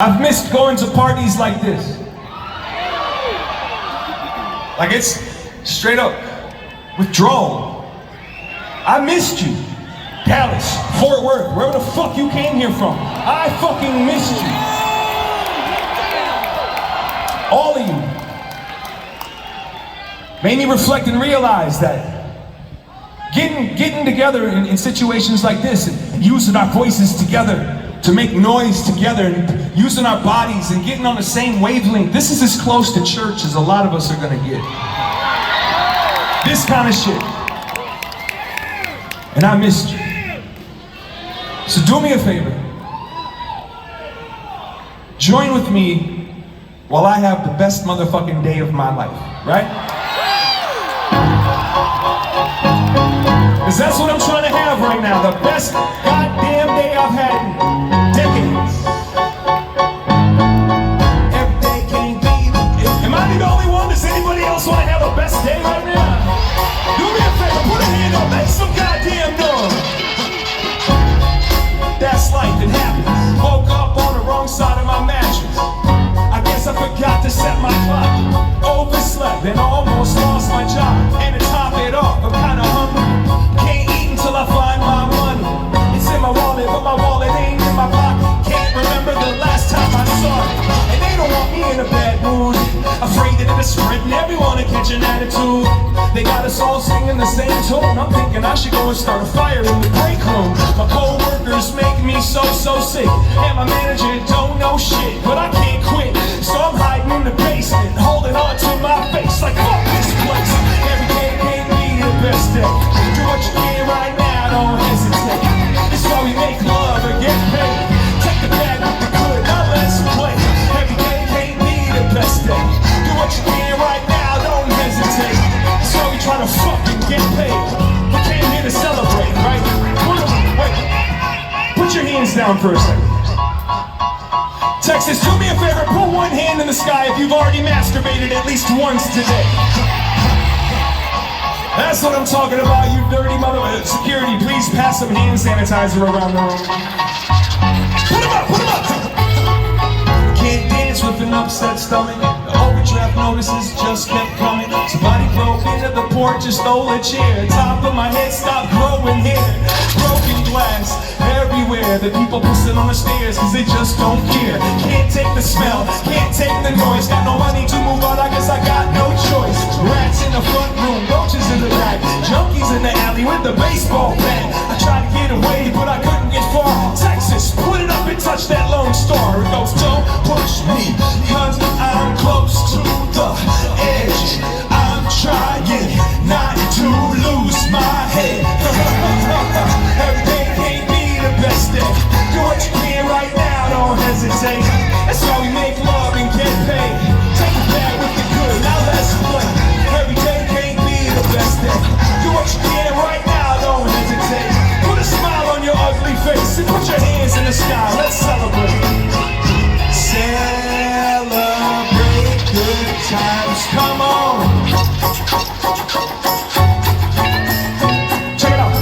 I've missed going to parties like this. Like it's straight up withdrawal. I missed you. Dallas, Fort Worth, wherever the fuck you came here from. I fucking missed you. All of you. Made me reflect and realize that getting together in situations like this and using our voices together to make noise together and using our bodies and getting on the same wavelength, this is as close to church as a lot of us are gonna get. This kind of shit. And I missed you. So do me a favor. Join with me while I have the best motherfucking day of my life, right? Because that's what I'm trying to have right now. The best goddamn day I've had in decades. Every day can't be. Am I the only one? Does anybody else want to have a best day right now? Do me a favor, put a hand up, make some goddamn noise. That's life, it happens. Woke up on the wrong side of my mattress. I guess I forgot to set my clock. Overslept and almost lost my job. And to top it off, I'm kinda hungry. Can't eat until I find my money. It's in my wallet, but my wallet ain't in my pocket. Can't remember the last time I saw it. And they don't want me in a bad mood. Afraid that it's spreading, everyone to catch an attitude. They got us all singing the same tune. I'm thinking I should go and start a fire in the break room. My co-workers make me so sick. And my manager don't know shit, but I can't quit. So I'm hiding in the basement, holding on to my face like fuck this place. Every day can't be the best day. Do what you can right now, don't hesitate. It's why we make love and get paid. Take the bad with the good, now let's play. Every day can't be the best day. Do what you can right now, don't hesitate. It's why we try to fucking get paid. We came here to celebrate, right? Put your hands down for a second. Texas, do me a favor, put one hand in the sky if you've already masturbated at least once today. That's what I'm talking about, you dirty mother. Security, please pass some hand sanitizer around the room. Put them up, put them up! Can't dance with an upset stomach. The overdraft notices just kept coming. Somebody broke into the porch and stole a chair. Top of my head stopped growing hair. Broken glass everywhere. The people pissing on the stairs cause they just don't care. Can't take the smell, can't take the noise. Got no money to move on, I guess I got no choice. Rats in the front room, roaches in the back. Junkies in the alley with the baseball bat. I tried to get away but I couldn't get far. Texas, put it up and touch that Lone Star. It goes, don't push me cause I'm close to the edge. I'm trying not to lose my head. Every day can't be the best day. Do what you can right now, don't hesitate. That's why we make love and get paid. Take the bad with the good, now let's play. Every day can't be the best day. Do what you can right now, don't hesitate. Put a smile on your ugly face and put your hands in the sky. Let's celebrate. Celebrate good times, come on. Check it out.